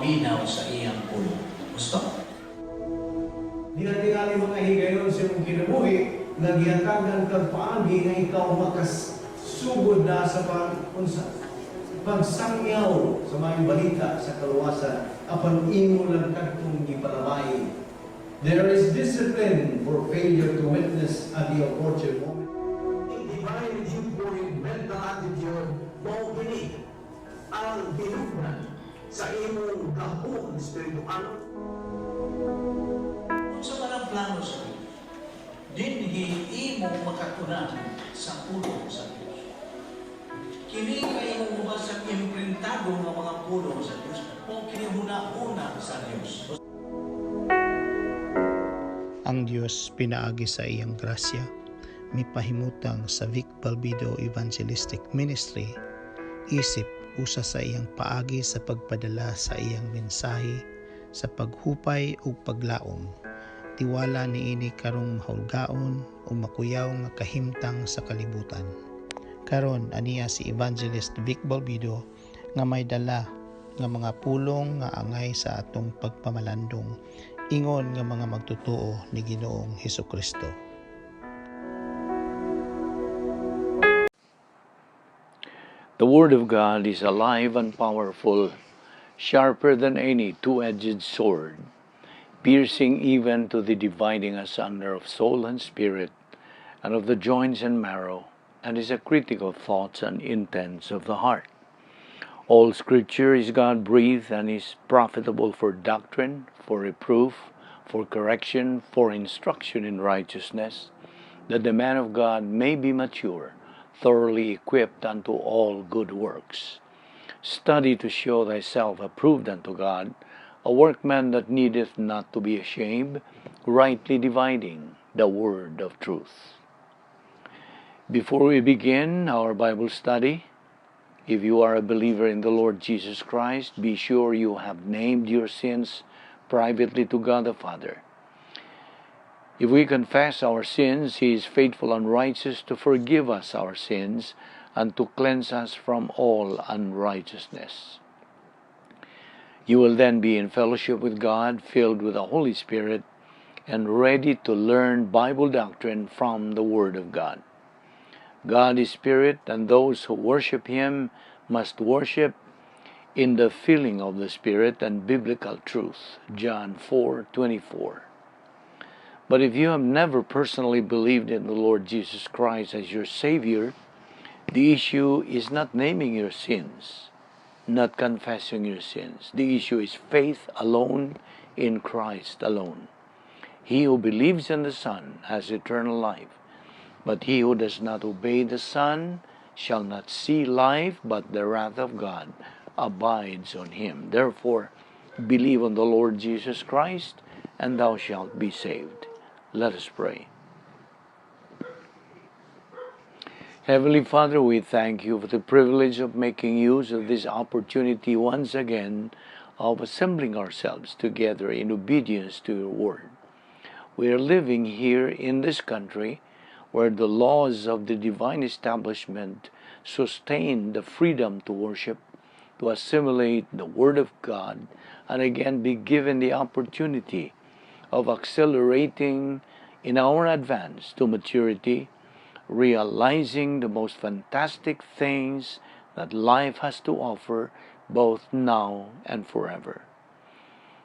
maminaw sa iyang pulo. Gusto? Di na tingali mga higayon sa mong kinabuhi, nagyatagan kang paagi na ikaw makasugod na sa pagsangyaw sa mga balita sa kaluwasan, apan imo lang kadtong gipalabay. There is discipline for failure to witness at the opportune moment. Divine viewpoint, mental attitude, mo kini ang pinugnan sa imong gahong espiritual. Sa walang plano sa Diyos, dinhi imo makatunan sa pulo sa Diyos. Kini kayo ba sa imprintado ng mga pulo sa Diyos o kini huna-una sa Diyos? Ang Diyos pinaagi sa iyang grasya, mipahimutang sa Vic Balbido Evangelistic Ministry, isip usa sa iyang paagi sa pagpadala sa iyang mensahe, sa paghupay ug paglaom. Tiwala niini karong mahulgaon o makuyaw nga kahimtang sa kalibutan. Karon aniya si Evangelist Vic Balbido nga may dala nga mga pulong nga angay sa atong pagpamalandong, ingon nga mga magtutuo ni Ginoong Hesukristo. The Word of God is alive and powerful, sharper than any two-edged sword, piercing even to the dividing asunder of soul and spirit, and of the joints and marrow, and is a critical thoughts and intents of the heart. All Scripture is God-breathed and is profitable for doctrine, for reproof, for correction, for instruction in righteousness, that the man of God may be mature, thoroughly equipped unto all good works. Study to show thyself approved unto God, a workman that needeth not to be ashamed, rightly dividing the word of truth. Before we begin our Bible study, if you are a believer in the Lord Jesus Christ, be sure you have named your sins privately to God the Father. If we confess our sins, He is faithful and righteous to forgive us our sins and to cleanse us from all unrighteousness. You will then be in fellowship with God, filled with the Holy Spirit, and ready to learn Bible doctrine from the Word of God. God is Spirit, and those who worship Him must worship in the filling of the Spirit and biblical truth. John 4:24. But if you have never personally believed in the Lord Jesus Christ as your Savior, the issue is not naming your sins, not confessing your sins. The issue is faith alone in Christ alone. He who believes in the Son has eternal life, but he who does not obey the Son shall not see life, but the wrath of God abides on him. Therefore, believe on the Lord Jesus Christ, and thou shalt be saved. Let us pray. Heavenly Father, we thank you for the privilege of making use of this opportunity once again of assembling ourselves together in obedience to your word. We are living here in this country where the laws of the divine establishment sustain the freedom to worship, to assimilate the Word of God, and again be given the opportunity of accelerating in our advance to maturity, realizing the most fantastic things that life has to offer both now and forever.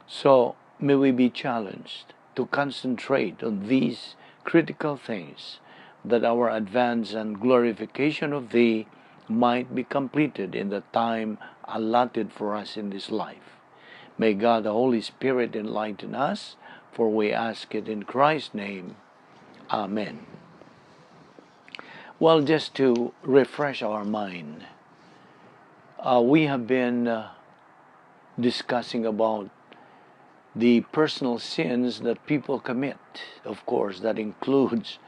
So may we be challenged to concentrate on these critical things, that our advance and glorification of Thee might be completed in the time allotted for us in this life. May God the Holy Spirit enlighten us, for we ask it in Christ's name. Amen. Well, just to refresh our mind, we have been discussing about the personal sins that people commit. Of course, that includes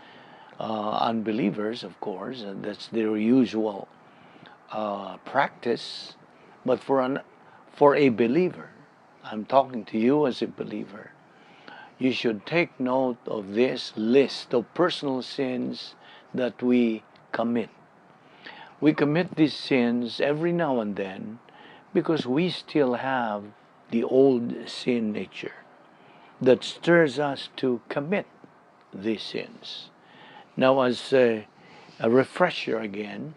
unbelievers, of course, and that's their usual practice. But for a believer, I'm talking to you as a believer, you should take note of this list of personal sins that we commit. We commit these sins every now and then because we still have the old sin nature that stirs us to commit these sins. Now, as a refresher again,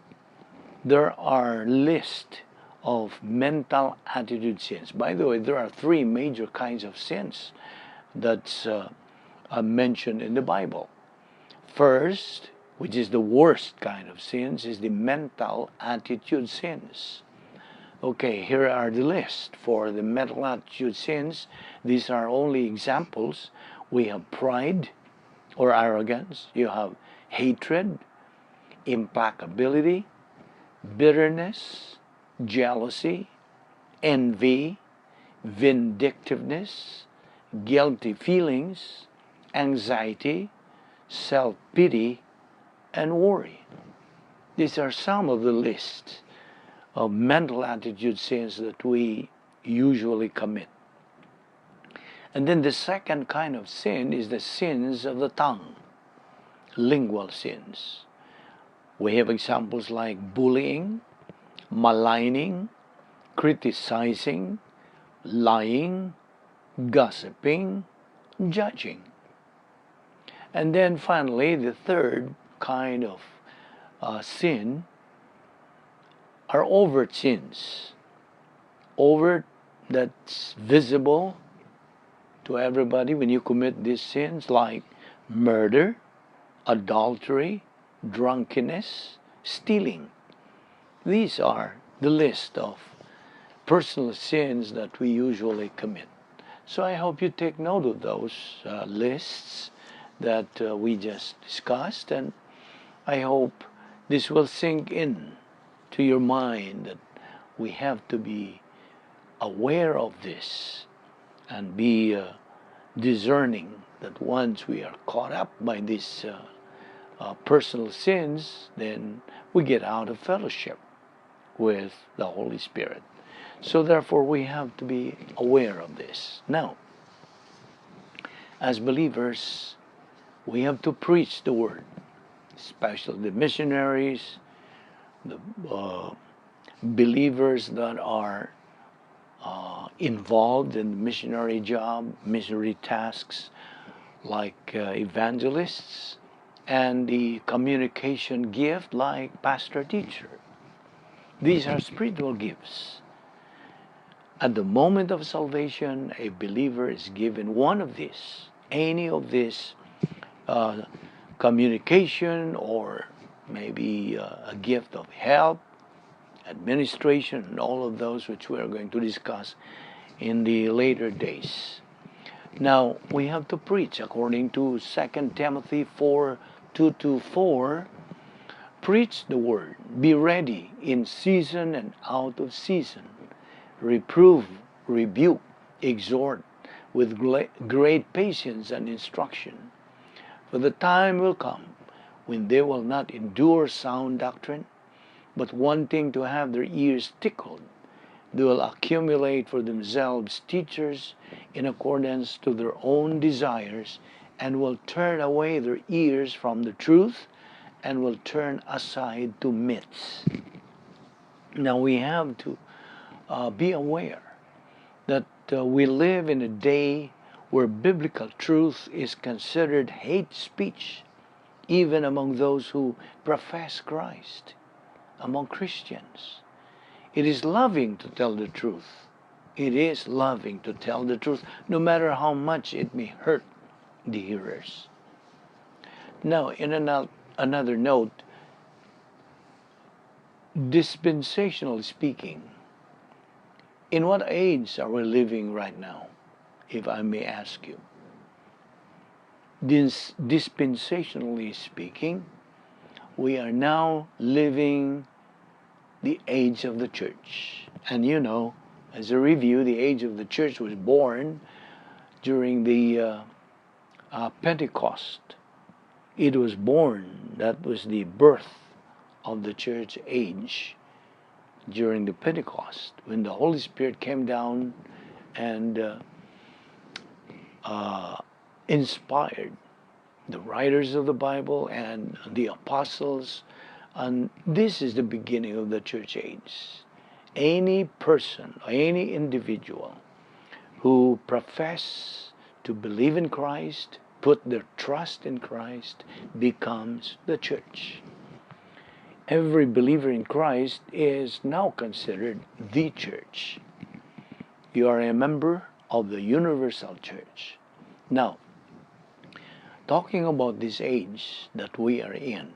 there are lists of mental attitude sins. By the way, there are three major kinds of sins that's mentioned in the Bible. First, which is the worst kind of sins, is the mental attitude sins. Okay, here are the list for the mental attitude sins. These are only examples. We have pride or arrogance. You have hatred, implacability, bitterness, jealousy, envy, vindictiveness, guilty feelings, anxiety, self-pity, and worry. These are some of the lists of mental attitude sins that we usually commit. And then the second kind of sin is the sins of the tongue, lingual sins. We have examples like bullying, maligning, criticizing, lying, gossiping, judging. And then finally, the third kind of sin are overt sins. Overt, that's visible to everybody when you commit these sins, like murder, adultery, drunkenness, stealing. These are the list of personal sins that we usually commit. So I hope you take note of those lists that we just discussed, and I hope this will sink in to your mind that we have to be aware of this and be discerning that once we are caught up by these personal sins, then we get out of fellowship with the Holy Spirit. So therefore we have to be aware of this. Now, as believers, we have to preach the word, especially the missionaries, the believers that are involved in the missionary job, missionary tasks, like evangelists, and the communication gift like pastor teacher. These are spiritual gifts. At the moment of salvation, a believer is given one of these, any of these communication, or maybe a gift of help, administration, and all of those which we are going to discuss in the later days. Now, we have to preach according to 2 Timothy 4:2-4. Preach the word. Be ready in season and out of season. Reprove, rebuke, exhort with great patience and instruction. For the time will come when they will not endure sound doctrine, but wanting to have their ears tickled, they will accumulate for themselves teachers in accordance to their own desires, and will turn away their ears from the truth, and will turn aside to myths. Now we have to be aware that we live in a day where biblical truth is considered hate speech, even among those who profess Christ, among Christians. It is loving to tell the truth. It is loving to tell the truth, no matter how much it may hurt the hearers. Now, in another note, dispensationally speaking, in what age are we living right now, if I may ask you? Dispensationally speaking, we are now living the age of the church. And you know, as a review, the age of the church was born during the Pentecost. It was born, that was the birth of the church age during the Pentecost, when the Holy Spirit came down and inspired the writers of the Bible and the apostles. And this is the beginning of the church age. Any person, any individual who profess to believe in Christ, put their trust in Christ, becomes the church. Every believer in Christ is now considered the church. You are a member of the universal church. Now, talking about this age that we are in,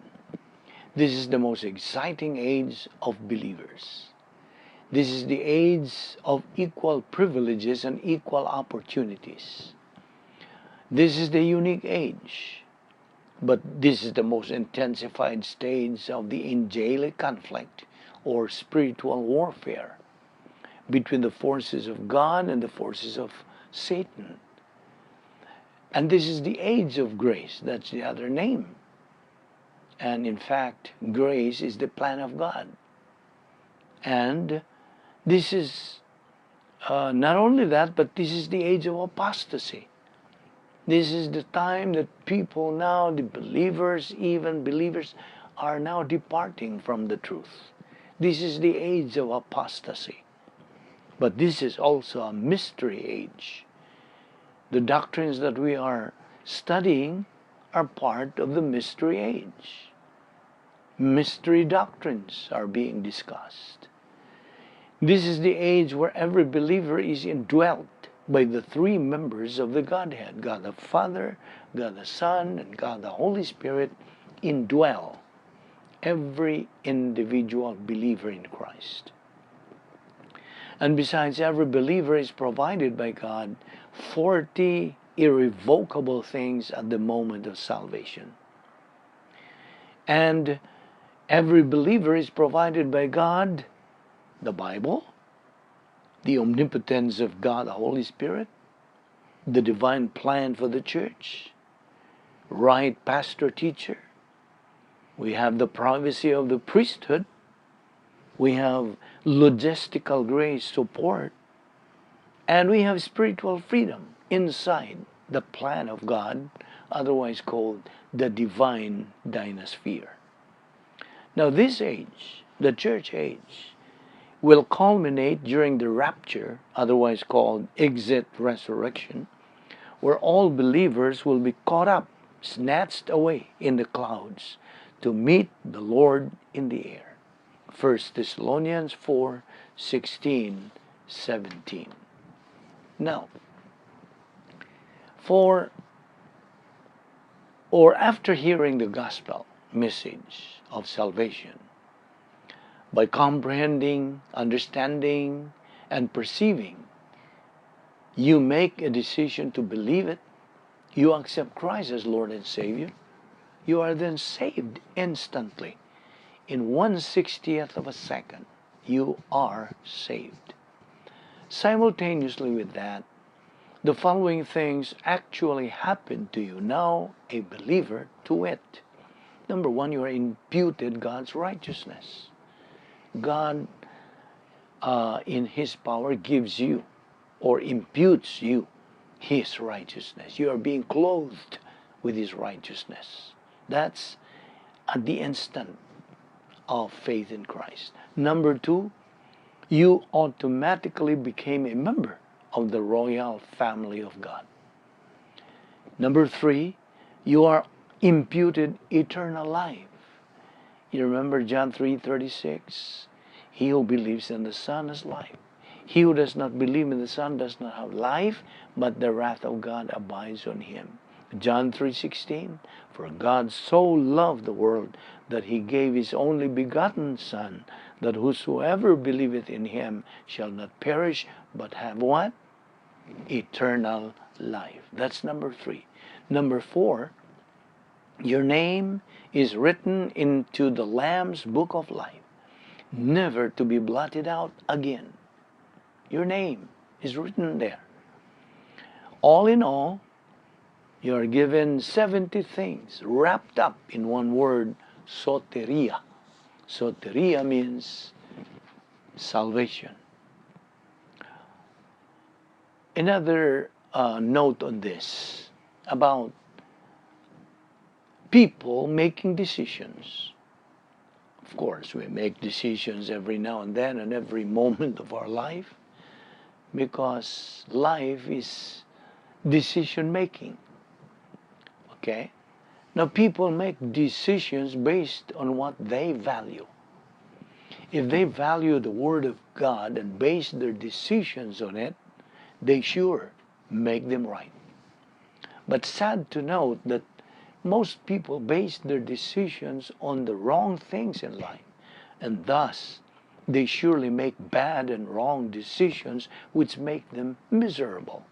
this is the most exciting age of believers. This is the age of equal privileges and equal opportunities. This is the unique age, but this is the most intensified stage of the angelic conflict or spiritual warfare between the forces of God and the forces of Satan. And this is the age of grace. That's the other name. And in fact, grace is the plan of God. And this is not only that, but this is the age of apostasy. This is the time that people now, the believers, even believers, are now departing from the truth. This is the age of apostasy. But this is also a mystery age. The doctrines that we are studying are part of the mystery age. Mystery doctrines are being discussed. This is the age where every believer is indwelt by the three members of the Godhead. God the Father, God the Son, and God the Holy Spirit indwell every individual believer in Christ. And besides, every believer is provided by God 40 irrevocable things at the moment of salvation. And every believer is provided by God the Bible, the omnipotence of God the Holy Spirit, the divine plan for the church, right pastor teacher. We have the privacy of the priesthood. We have logistical grace support. And we have spiritual freedom inside the plan of God, otherwise called the divine dynasphere. Now this age, the church age, will culminate during the rapture, otherwise called exit resurrection, where all believers will be caught up, snatched away in the clouds to meet the Lord in the air. 1 Thessalonians 4:16-17. Now, after hearing the gospel message of salvation, by comprehending, understanding, and perceiving, you make a decision to believe it. You accept Christ as Lord and Savior. You are then saved instantly. In 1/60th of a second, you are saved. Simultaneously with that, the following things actually happen to you now, a believer, to wit. Number one, you are imputed God's righteousness. God, in His power, gives you or imputes you His righteousness. You are being clothed with His righteousness. That's at the instant of faith in Christ. Number two, you automatically became a member of the royal family of God. Number three, you are imputed eternal life. You remember John 3:36? He who believes in the Son has life. He who does not believe in the Son does not have life, but the wrath of God abides on him. John 3:16, for God so loved the world that He gave His only begotten Son, that whosoever believeth in Him shall not perish, but have what? Eternal life. That's number three. Number four, your name is written into the Lamb's book of life, never to be blotted out again. Your name is written there. All in all, you are given 70 things wrapped up in one word, soteria. Soteria means salvation. Another note on this about people making decisions. Of course, we make decisions every now and then and every moment of our life. because life is decision making. Okay? Now people make decisions based on what they value. If they value the Word of God and base their decisions on it, they sure make them right. But sad to note that most people base their decisions on the wrong things in life, and thus they surely make bad and wrong decisions which make them miserable.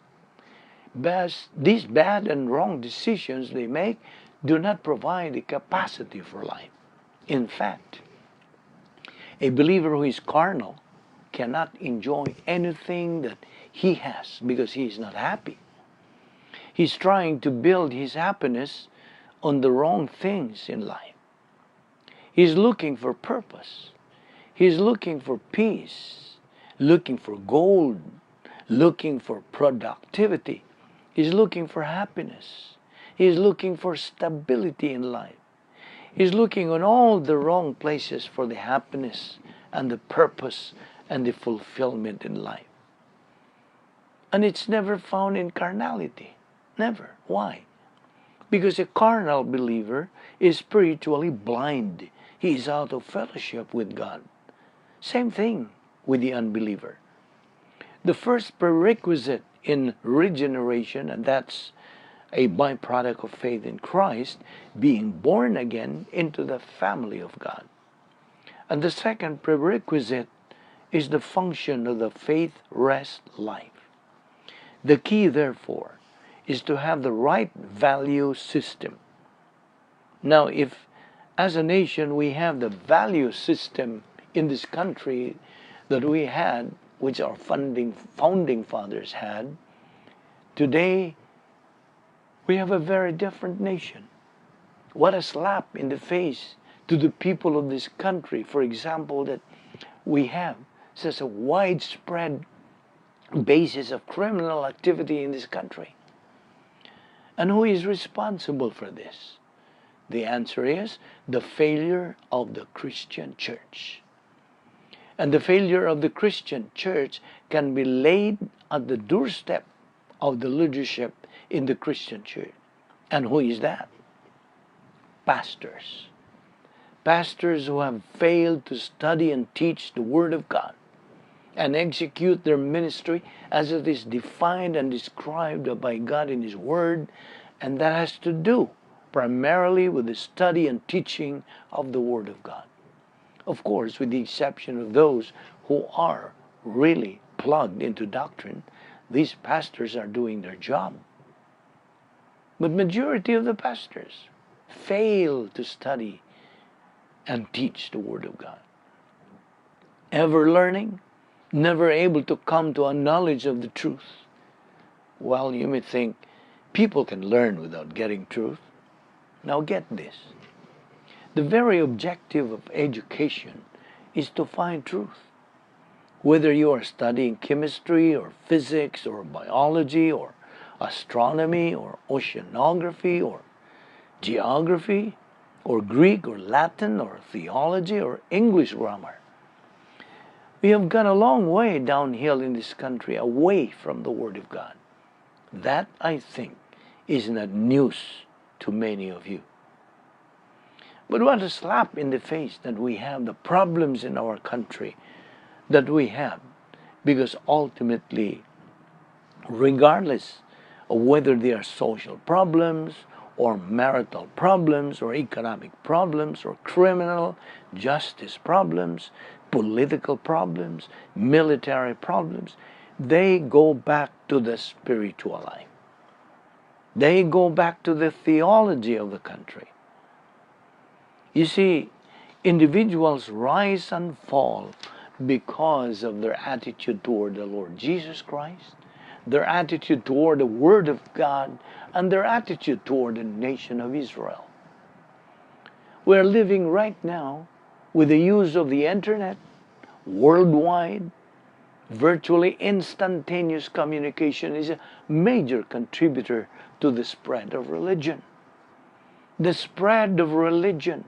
These bad and wrong decisions they make do not provide the capacity for life. In fact, a believer who is carnal cannot enjoy anything that he has because he is not happy. He's trying to build his happiness on the wrong things in life. He's looking for purpose. He's looking for peace, looking for gold, looking for productivity. He's looking for happiness. He's looking for stability in life. He's looking on all the wrong places for the happiness and the purpose and the fulfillment in life. And it's never found in carnality. Never. Why? Because a carnal believer is spiritually blind. He is out of fellowship with God. Same thing with the unbeliever. The first prerequisite in regeneration, and that's a byproduct of faith in Christ, being born again into the family of God. And the second prerequisite is the function of the faith rest life. The key, therefore, is to have the right value system. Now, if as a nation we have the value system in this country that we had, which our founding fathers had, today we have a very different nation. What a slap in the face to the people of this country, for example, that we have such a widespread basis of criminal activity in this country. And who is responsible for this? The answer is the failure of the Christian church. And the failure of the Christian church can be laid at the doorstep of the leadership in the Christian church. And who is that? Pastors. Pastors who have failed to study and teach the Word of God and execute their ministry as it is defined and described by God in His Word, and that has to do primarily with the study and teaching of the Word of God. Of course, with the exception of those who are really plugged into doctrine, these pastors are doing their job. But majority of the pastors fail to study and teach the Word of God. Ever learning, never able to come to a knowledge of the truth. Well, you may think people can learn without getting truth. Now get this. The very objective of education is to find truth. Whether you are studying chemistry or physics or biology or astronomy or oceanography or geography or Greek or Latin or theology or English grammar, we have gone a long way downhill in this country away from the Word of God. That, I think, is not news to many of you. But what a slap in the face that we have the problems in our country that we have, because ultimately, regardless of whether they are social problems or marital problems or economic problems or criminal justice problems, political problems, military problems, they go back to the spiritual life. They go back to the theology of the country. You see, individuals rise and fall because of their attitude toward the Lord Jesus Christ, their attitude toward the Word of God, and their attitude toward the nation of Israel. We're living right now with the use of the internet, worldwide, virtually instantaneous communication is a major contributor to the spread of religion. The spread of religion,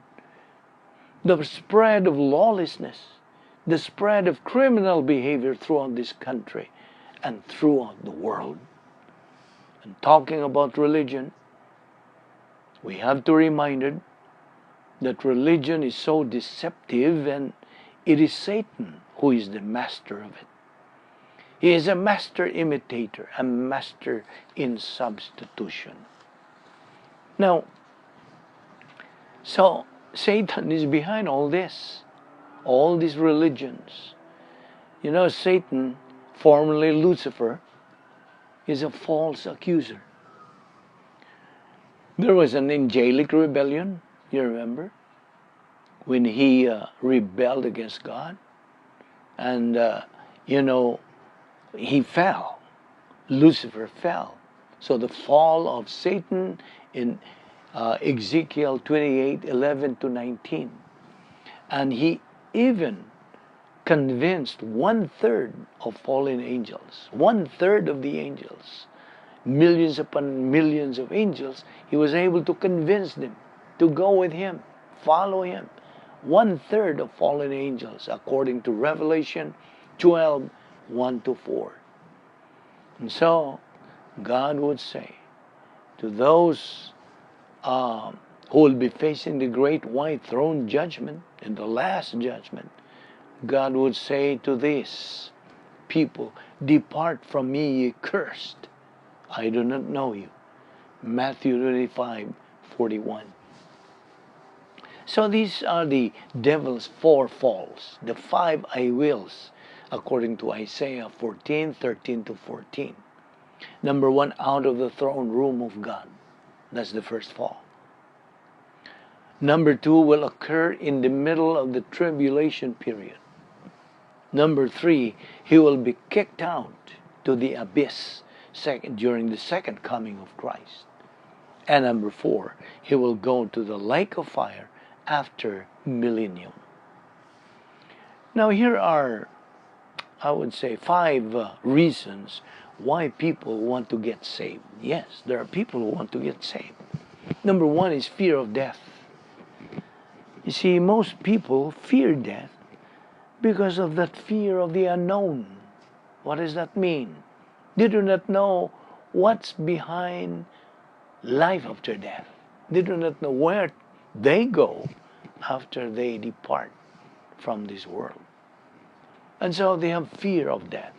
the spread of lawlessness, the spread of criminal behavior throughout this country, and throughout the world. And talking about religion, we have to be reminded that religion is so deceptive, and it is Satan who is the master of it. He is a master imitator, a master in substitution. Now, so Satan is behind all this, all these religions. You know, Satan, formerly Lucifer, is a false accuser. There was an angelic rebellion, you remember, when he rebelled against God, and he fell. Lucifer fell. So the fall of Satan in Ezekiel 28:11-19, and he even convinced 1/3 of fallen angels, 1/3 of the angels, millions upon millions of angels. He was able to convince them to go with him, follow him. 1/3 of fallen angels, according to Revelation 12:1-4. And so, God would say to those who will be facing the great white throne judgment, in the last judgment, God would say to these people, "Depart from me, ye cursed. I do not know you." Matthew 25:41. So these are the devil's 4 falls, the 5 I wills, according to Isaiah 14:13-14. Number 1, out of the throne room of God. That's the first fall. Number 2 will occur in the middle of the tribulation period. Number 3, he will be kicked out to the abyss during the second coming of Christ. And number 4, he will go to the lake of fire after millennium. Now here are, I would say, 5 reasons why people want to get saved. Yes, there are people who want to get saved. Number 1 is fear of death. You see, most people fear death because of that fear of the unknown. What does that mean? They do not know what's behind life after death. They do not know where they go after they depart from this world. And so they have fear of death.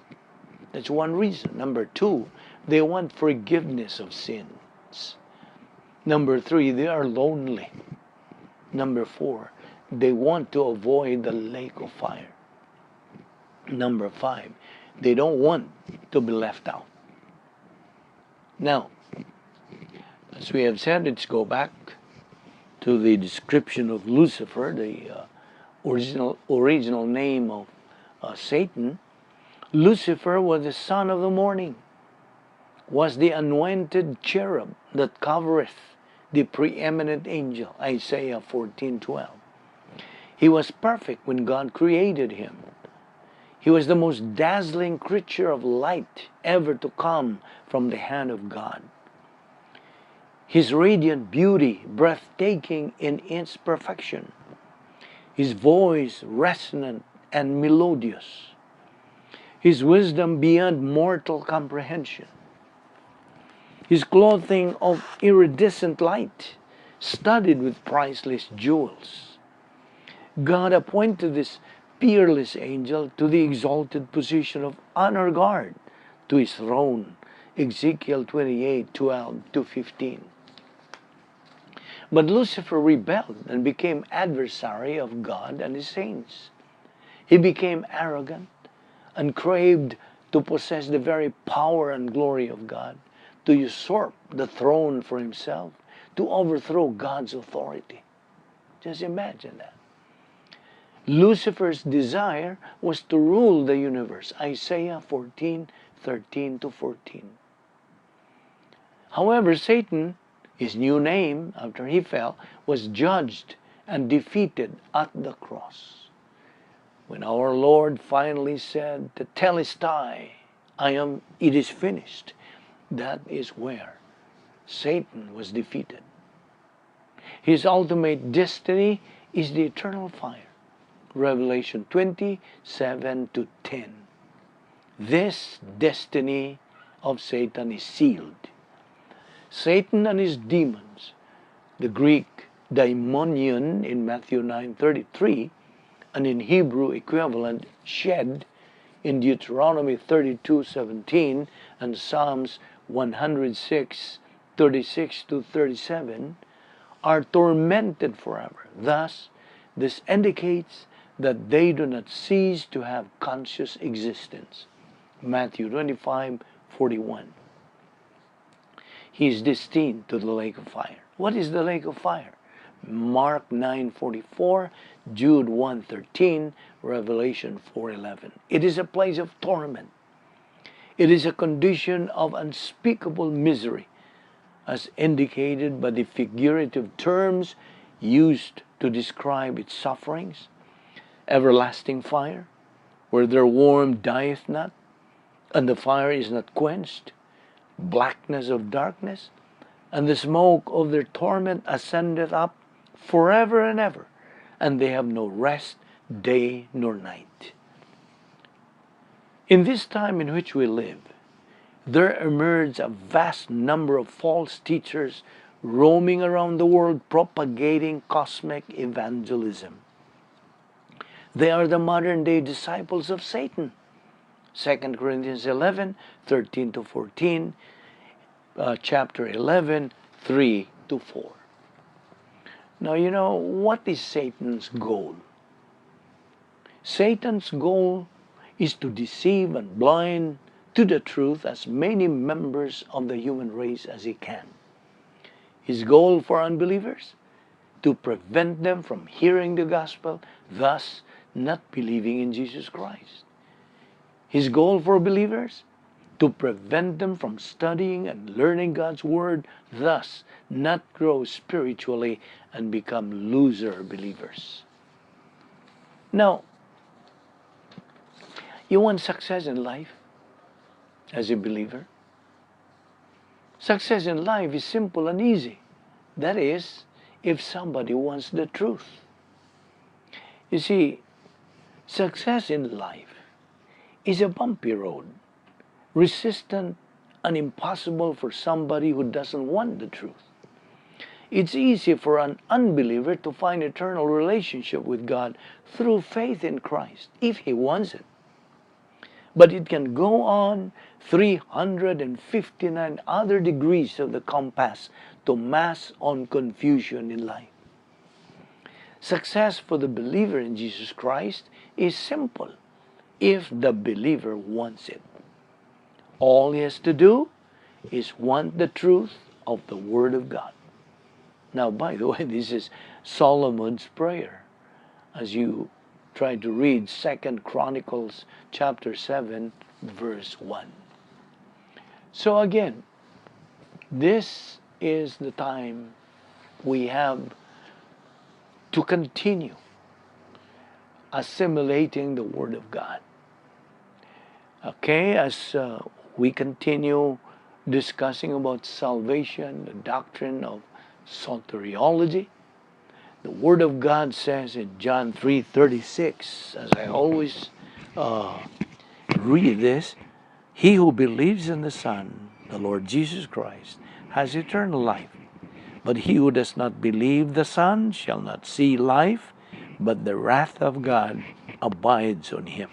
That's one reason. Number 2, they want forgiveness of sins. Number 3, they are lonely. Number 4, they want to avoid the lake of fire. Number 5, they don't want to be left out. Now, as we have said, let's go back to the description of Lucifer, the original name of Satan. Lucifer was the son of the morning, was the anointed cherub that covereth the preeminent angel, Isaiah 14:12. He was perfect when God created him. He was the most dazzling creature of light ever to come from the hand of God. His radiant beauty, breathtaking in its perfection. His voice resonant and melodious. His wisdom beyond mortal comprehension. His clothing of iridescent light, studded with priceless jewels. God appointed this peerless angel to the exalted position of honor guard to his throne, Ezekiel 28:12-15. But Lucifer rebelled and became adversary of God and his saints. He became arrogant and craved to possess the very power and glory of God, to usurp the throne for himself, to overthrow God's authority. Just imagine that. Lucifer's desire was to rule the universe, Isaiah 14:13-14. However, Satan, his new name after he fell, was judged and defeated at the cross. When our Lord finally said, "Tetelestai, it is finished," that is where Satan was defeated. His ultimate destiny is the eternal fire. Revelation 20:7-10. this destiny of Satan is sealed. Satan and his demons, the Greek daimonion in Matthew 9:33, and in Hebrew equivalent shed in Deuteronomy 32:17 and Psalms 106:36-37, are tormented forever. Thus, this indicates that they do not cease to have conscious existence. Matthew 25:41. He is destined to the lake of fire. What is the lake of fire? Mark 9:44, Jude 1:13, Revelation 4:11. It is a place of torment. It is a condition of unspeakable misery, as indicated by the figurative terms used to describe its sufferings. Everlasting fire, where their warmth dieth not, and the fire is not quenched. Blackness of darkness, and the smoke of their torment ascendeth up forever and ever, and they have no rest day nor night. In this time in which we live, there emerge a vast number of false teachers roaming around the world propagating cosmic evangelism. They are the modern-day disciples of Satan. 2 Corinthians 11:13-14, chapter 11, 3-4. Now, what is Satan's goal? Satan's goal is to deceive and blind to the truth as many members of the human race as he can. His goal for unbelievers? To prevent them from hearing the gospel, thus not believing in Jesus Christ. His goal for believers? To prevent them from studying and learning God's Word, thus not grow spiritually and become loser believers. Now, you want success in life as a believer? Success in life is simple and easy. That is, if somebody wants the truth. You see, success in life is a bumpy road, resistant and impossible for somebody who doesn't want the truth. It's easy for an unbeliever to find eternal relationship with God through faith in Christ, if he wants it. But it can go on 359 other degrees of the compass to mass on confusion in life. Success for the believer in Jesus Christ is simple, if the believer wants it. All he has to do is want the truth of the Word of God. Now, by the way, this is Solomon's prayer as you try to read 2 Chronicles chapter 7, verse 1. So again, this is the time we have to continue assimilating the Word of God. Okay, as we continue discussing about salvation, the doctrine of soteriology, the Word of God says in John 3:36, as I always read this, he who believes in the Son, the Lord Jesus Christ, has eternal life. But he who does not believe the Son shall not see life, but the wrath of God abides on him.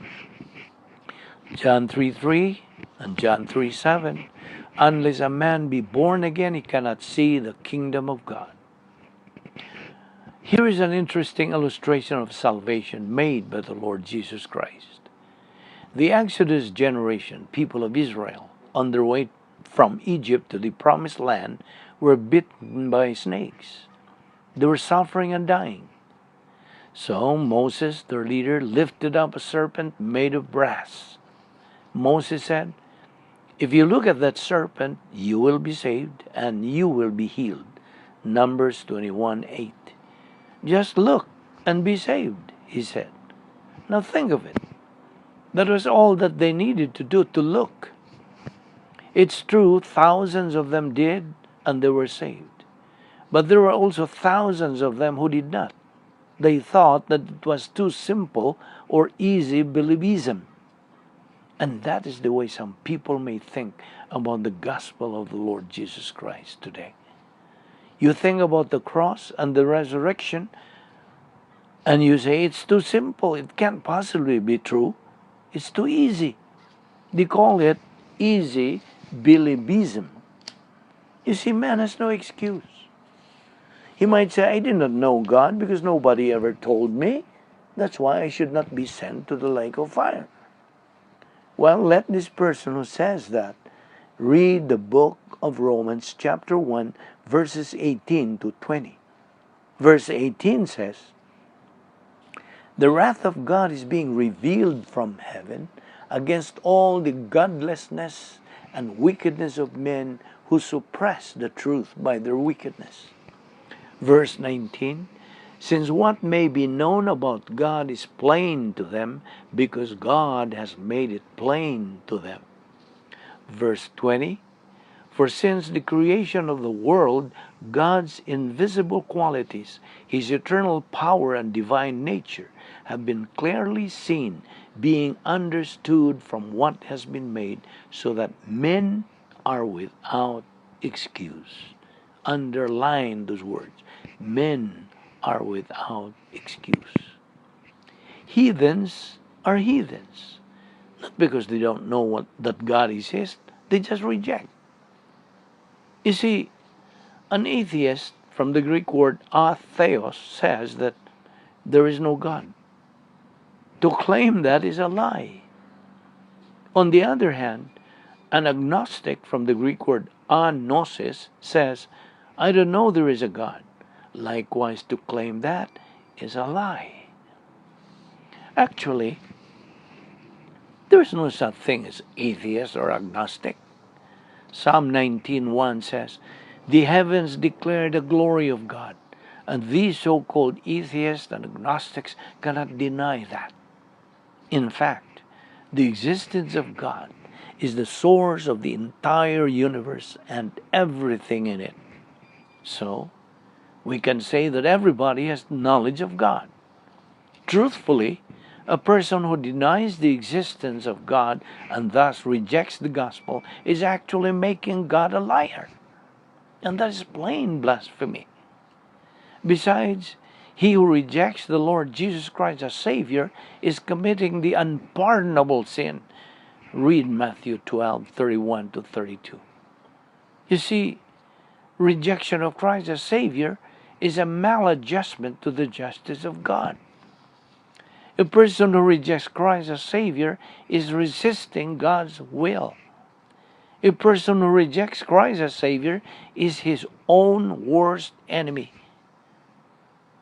John 3:3 and John 3:7, unless a man be born again, he cannot see the kingdom of God. Here is an interesting illustration of salvation made by the Lord Jesus Christ. The Exodus generation, people of Israel, on their way from Egypt to the promised land, were bitten by snakes. They were suffering and dying. So Moses, their leader, lifted up a serpent made of brass. Moses said, if you look at that serpent, you will be saved and you will be healed. Numbers 21:8. Just look and be saved, he said. Now think of it. That was all that they needed to do, to look. It's true, thousands of them did, and they were saved. But there were also thousands of them who did not. They thought that it was too simple or easy believism. And that is the way some people may think about the gospel of the Lord Jesus Christ today. You think about the cross and the resurrection, and you say it's too simple. It can't possibly be true. It's too easy. They call it easy believism. You see, man has no excuse. He might say, I did not know God because nobody ever told me. That's why I should not be sent to the lake of fire. Well, let this person who says that read the book of Romans chapter 1, verses 18 to 20. Verse 18 says, the wrath of God is being revealed from heaven against all the godlessness and wickedness of men who suppress the truth by their wickedness. Verse 19, since what may be known about God is plain to them because God has made it plain to them. Verse 20, for since the creation of the world, God's invisible qualities, His eternal power and divine nature, have been clearly seen, being understood from what has been made, so that men are without excuse. Underline those words. Men are without excuse. Heathens are heathens. Not because they don't know that God exists, they just reject. You see, an atheist, from the Greek word atheos, says that there is no God. To claim that is a lie. On the other hand, an agnostic, from the Greek word agnosis, says, I don't know there is a God. Likewise, to claim that is a lie. Actually, there is no such thing as atheist or agnostic. Psalm 19:1 says, the heavens declare the glory of God, and these so-called atheists and agnostics cannot deny that. In fact, the existence of God is the source of the entire universe and everything in it. So, we can say that everybody has knowledge of God. Truthfully, a person who denies the existence of God and thus rejects the gospel is actually making God a liar. And that is plain blasphemy. Besides, he who rejects the Lord Jesus Christ as Savior is committing the unpardonable sin. Read Matthew 12:31 to 32. You see, rejection of Christ as Savior is a maladjustment to the justice of God. A person who rejects Christ as Savior is resisting God's will. A person who rejects Christ as Savior is his own worst enemy.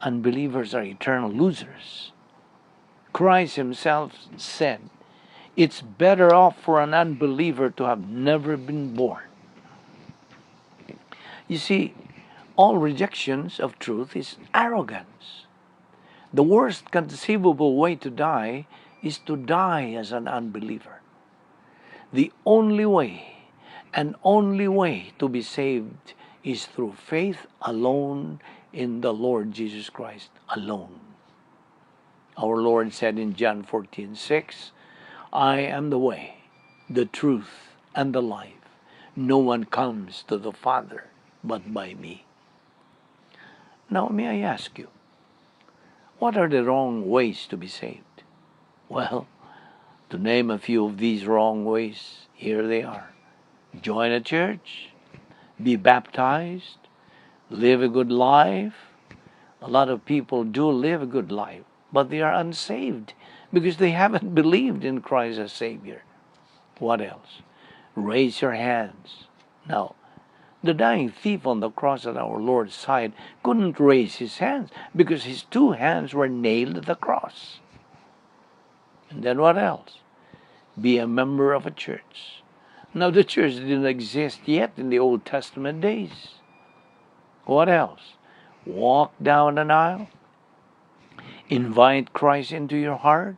Unbelievers are eternal losers. Christ himself said, it's better off for an unbeliever to have never been born. You see, all rejections of truth is arrogance. The worst conceivable way to die is to die as an unbeliever. The only way to be saved is through faith alone in the Lord Jesus Christ alone. Our Lord said in John 14:6, I am the way, the truth, and the life. No one comes to the Father but by me. Now, may I ask you, what are the wrong ways to be saved? Well, to name a few of these wrong ways, here they are. Join a church, be baptized, live a good life. A lot of people do live a good life, but they are unsaved because they haven't believed in Christ as Savior. What else? Raise your hands. Now, the dying thief on the cross at our Lord's side couldn't raise his hands because his two hands were nailed to the cross. And then what else? Be a member of a church. Now, the church didn't exist yet in the Old Testament days. What else? Walk down an aisle. Invite Christ into your heart.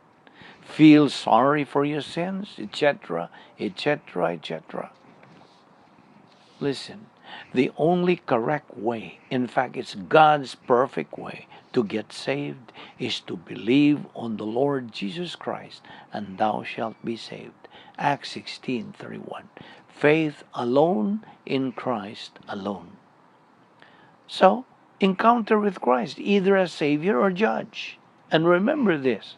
Feel sorry for your sins, etc., etc., etc. Listen, the only correct way, in fact, it's God's perfect way to get saved, is to believe on the Lord Jesus Christ, and thou shalt be saved. Acts 16:31. Faith alone in Christ alone. So, encounter with Christ, either as Savior or Judge. And remember this,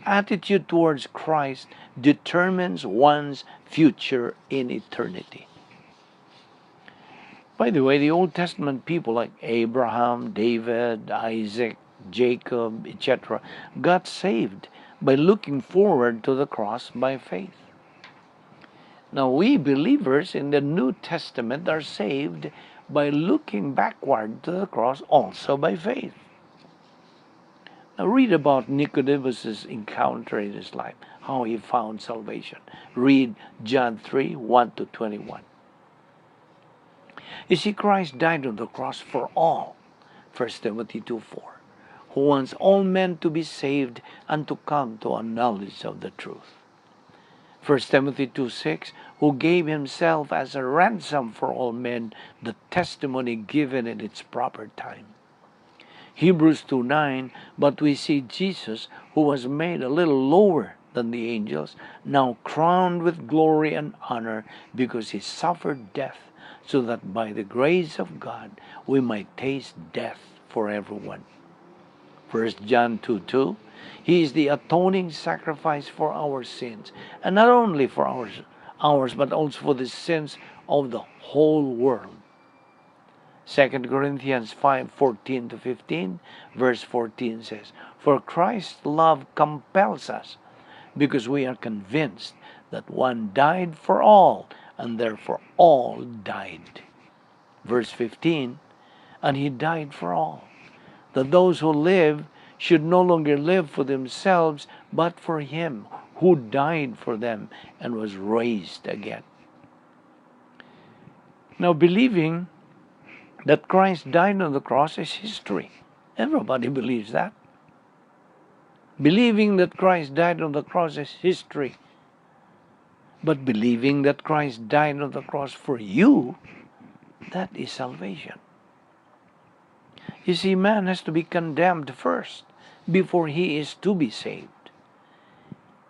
attitude towards Christ determines one's future in eternity. By the way, the Old Testament people like Abraham, David, Isaac, Jacob, etc. got saved by looking forward to the cross by faith. Now, we believers in the New Testament are saved by looking backward to the cross also by faith. Now, read about Nicodemus' encounter in his life, how he found salvation. Read John 3:1-21. You see, Christ died on the cross for all. 1 Timothy 2:4. Who wants all men to be saved and to come to a knowledge of the truth. 1 Timothy 2:6, who gave himself as a ransom for all men, the testimony given in its proper time. Hebrews 2:9, but we see Jesus, who was made a little lower than the angels, now crowned with glory and honor because he suffered death, so that by the grace of God we might taste death for everyone. 1 John 2:2, he is the atoning sacrifice for our sins, and not only for ours, but also for the sins of the whole world. 2 Corinthians 5:14-15, verse 14 says, for Christ's love compels us, because we are convinced that one died for all, and therefore all died. Verse 15, and he died for all, that those who live should no longer live for themselves, but for him who died for them and was raised again. Now, believing that Christ died on the cross is history. Everybody believes that. Believing that Christ died on the cross is history. But believing that Christ died on the cross for you, that is salvation. You see, man has to be condemned first before he is to be saved.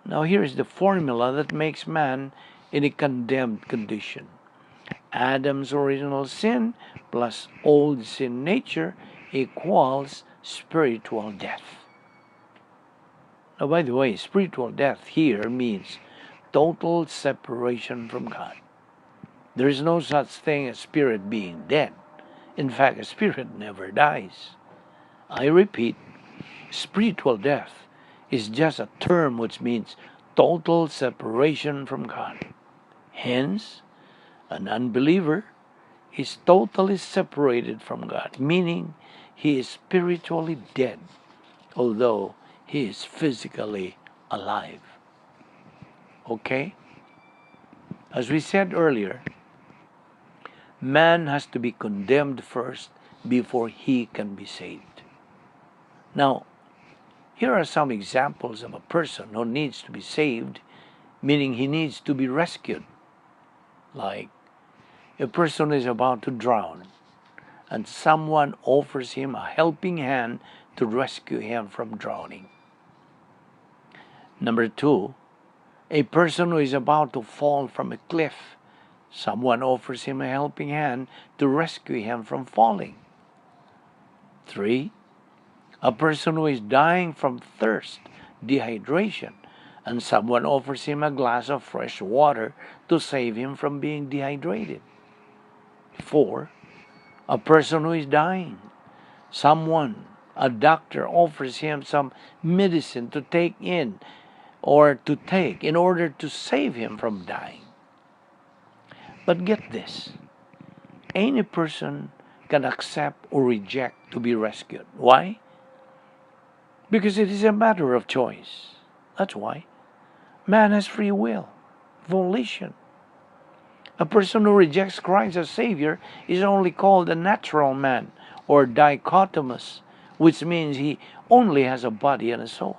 Now, here is the formula that makes man in a condemned condition. Adam's original sin plus old sin nature equals spiritual death. Now, by the way, spiritual death here means total separation from God. There is no such thing as spirit being dead. In fact, a spirit never dies. I repeat, spiritual death is just a term which means total separation from God. Hence, an unbeliever is totally separated from God, meaning he is spiritually dead, although he is physically alive. Okay? As we said earlier, man has to be condemned first before he can be saved. Now, here are some examples of a person who needs to be saved, meaning he needs to be rescued. Like, a person is about to drown, and someone offers him a helping hand to rescue him from drowning. Number 2, a person who is about to fall from a cliff. Someone offers him a helping hand to rescue him from falling. 3, a person who is dying from thirst, dehydration, and someone offers him a glass of fresh water to save him from being dehydrated. 4, a person who is dying. A doctor offers him some medicine to take in order to save him from dying. But get this, any person can accept or reject to be rescued. Why? Because it is a matter of choice. That's why. Man has free will, volition. A person who rejects Christ as Savior is only called a natural man, or dichotomous, which means he only has a body and a soul.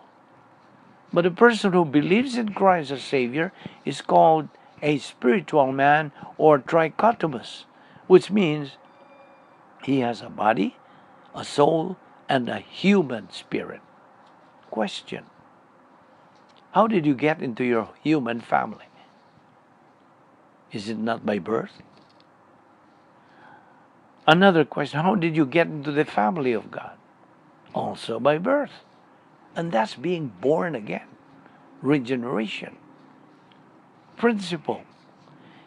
But a person who believes in Christ as Savior is called a spiritual man, or trichotomous, which means he has a body, a soul, and a human spirit. Question: how did you get into your human family? Is it not by birth? Another question, how did you get into the family of God? Also by birth. And that's being born again. Regeneration. Principle.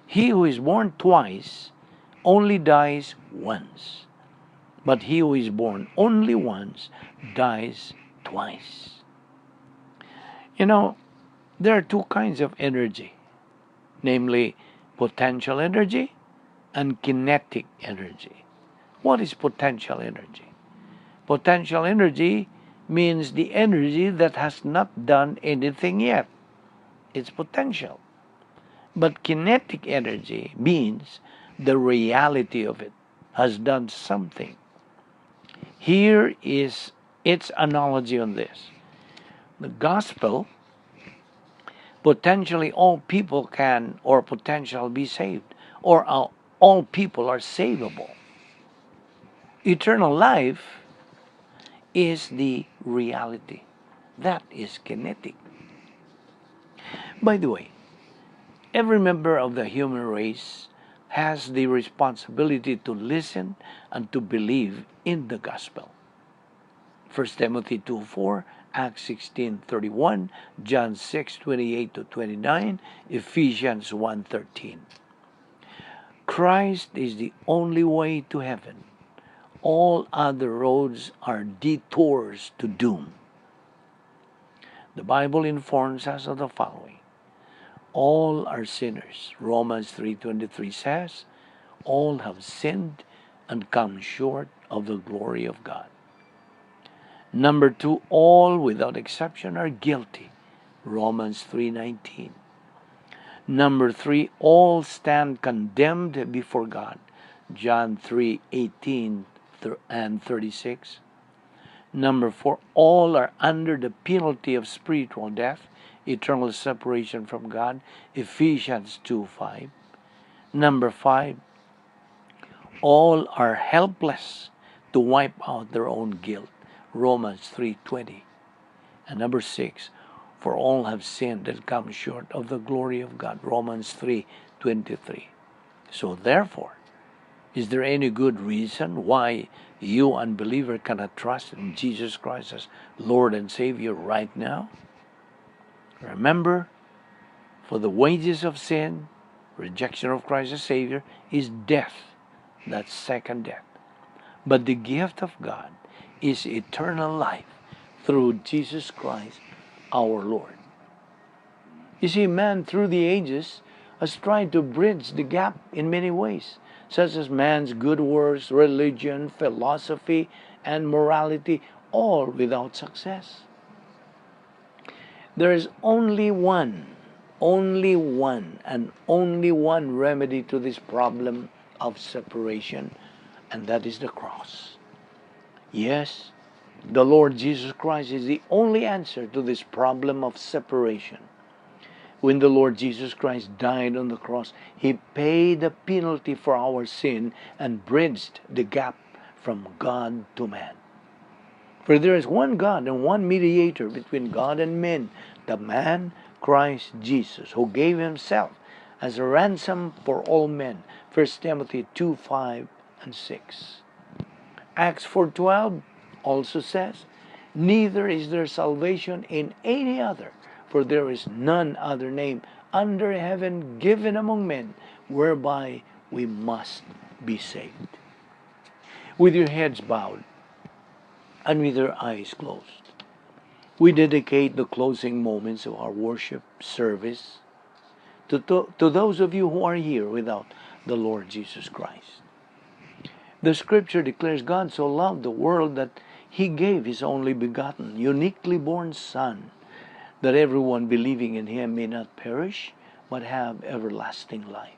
He who is born twice only dies once. But he who is born only once dies twice. You know, there are two kinds of energy, namely potential energy and kinetic energy. What is potential energy? Potential energy means the energy that has not done anything yet. It's potential. But kinetic energy means the reality of it has done something. Here is its analogy on this. The gospel, potentially all people can or potential be saved, or all people are savable. Eternal life is the reality. That is kinetic. By the way, every member of the human race has the responsibility to listen and to believe in the gospel. 1 Timothy 2:4, Acts 16:31, John 6:28 to 29, Ephesians 1:13. Christ is the only way to heaven. All other roads are detours to doom. The Bible informs us of the following. All are sinners. Romans 3:23 says, all have sinned and come short of the glory of God. Number 2, all without exception are guilty. Romans 3:19. Number 3, all stand condemned before God. John 3:18 and 36. Number 4, all are under the penalty of spiritual death, eternal separation from God. Ephesians 2:5. Number 5, all are helpless to wipe out their own guilt. Romans 3:20. And number 6, for all have sinned and come short of the glory of God. Romans 3:23. So therefore, is there any good reason why you, unbeliever, cannot trust in Jesus Christ as Lord and Savior right now? Remember, for the wages of sin, rejection of Christ as Savior, is death. That's second death. But the gift of God is eternal life through Jesus Christ our Lord. You see, man through the ages has tried to bridge the gap in many ways, such as man's good works, religion, philosophy, and morality, all without success. There is only one remedy to this problem of separation, and that is the cross. Yes, the Lord Jesus Christ is the only answer to this problem of separation. When the Lord Jesus Christ died on the cross, He paid the penalty for our sin and bridged the gap from God to man. For there is one God and one mediator between God and men, the man Christ Jesus, who gave Himself as a ransom for all men. 1 Timothy 2:5 and 6. Acts 4:12 also says, neither is there salvation in any other, for there is none other name under heaven given among men whereby we must be saved. With your heads bowed and with your eyes closed, we dedicate the closing moments of our worship service to those of you who are here without the Lord Jesus Christ. The scripture declares God so loved the world that He gave His only begotten, uniquely born Son, that everyone believing in Him may not perish, but have everlasting life.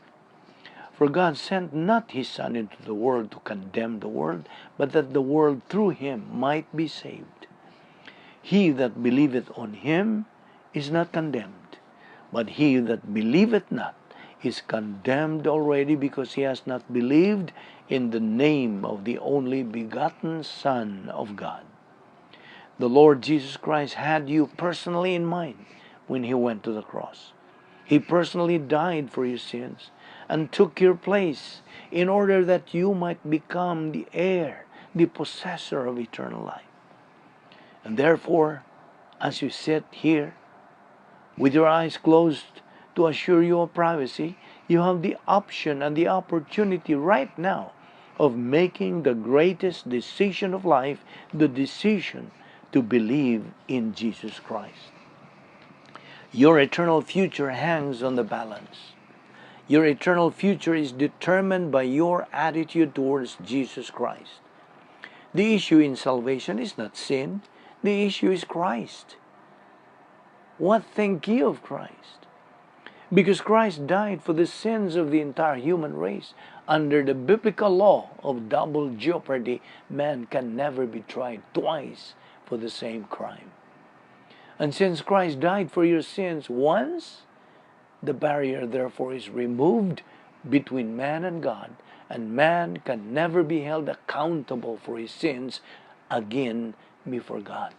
For God sent not His Son into the world to condemn the world, but that the world through Him might be saved. He that believeth on Him is not condemned, but he that believeth not is condemned already, because he has not believed in the name of the only begotten Son of God. The Lord Jesus Christ had you personally in mind when He went to the cross. He personally died for your sins, and took your place in order that you might become the heir, the possessor of eternal life. And therefore, as you sit here with your eyes closed to assure you of privacy, you have the option and the opportunity right now of making the greatest decision of life, the decision to believe in Jesus Christ. Your eternal future hangs on the balance. Your eternal future is determined by your attitude towards Jesus Christ. The issue in salvation is not sin. The issue is Christ. What think ye of Christ? Because Christ died for the sins of the entire human race. Under the biblical law of double jeopardy, man can never be tried twice for the same crime. And since Christ died for your sins once, the barrier therefore is removed between man and God, and man can never be held accountable for his sins again before God.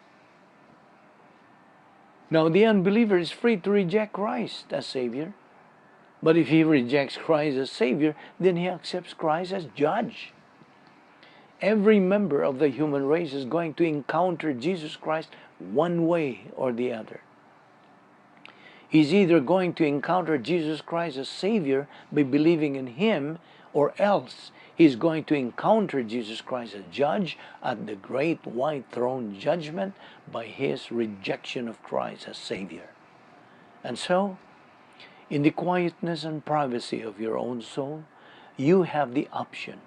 Now, the unbeliever is free to reject Christ as Savior. But if he rejects Christ as Savior, then he accepts Christ as Judge. Every member of the human race is going to encounter Jesus Christ one way or the other. He's either going to encounter Jesus Christ as Savior by believing in Him, or else he's going to encounter Jesus Christ as Judge at the great white throne judgment by his rejection of Christ as Savior. And so, in the quietness and privacy of your own soul, you have the option,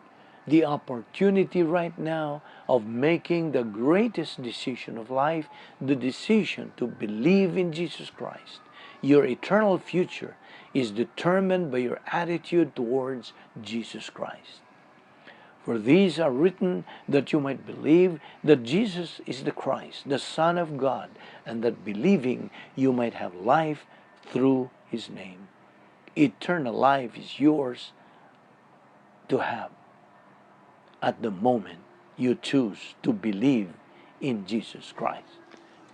the opportunity right now of making the greatest decision of life, the decision to believe in Jesus Christ. Your eternal future is determined by your attitude towards Jesus Christ. For these are written that you might believe that Jesus is the Christ, the Son of God, and that believing you might have life through His name. Eternal life is yours to have at the moment you choose to believe in Jesus Christ.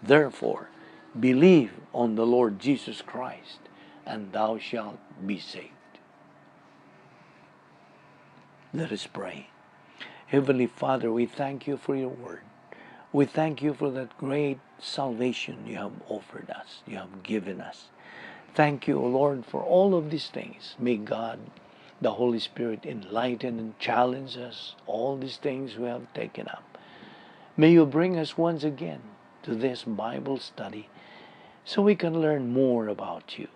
Therefore, believe on the Lord Jesus Christ, and thou shalt be saved. Let us pray. Heavenly Father, we thank you for your word. We thank you for that great salvation you have offered us, you have given us. Thank you, O Lord, for all of these things. May God, the Holy Spirit, enlighten and challenge us, all these things we have taken up. May you bring us once again to this Bible study so we can learn more about you.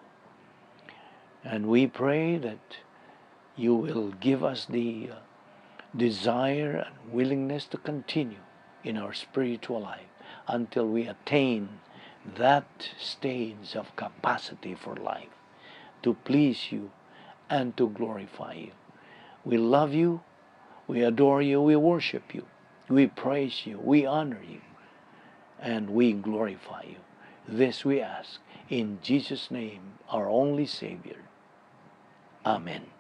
And we pray that you will give us the desire and willingness to continue in our spiritual life until we attain that stage of capacity for life to please you and to glorify you. We love you, we adore you, we worship you, we praise you, we honor you, and we glorify you. This we ask in Jesus' name, our only Savior. Amen.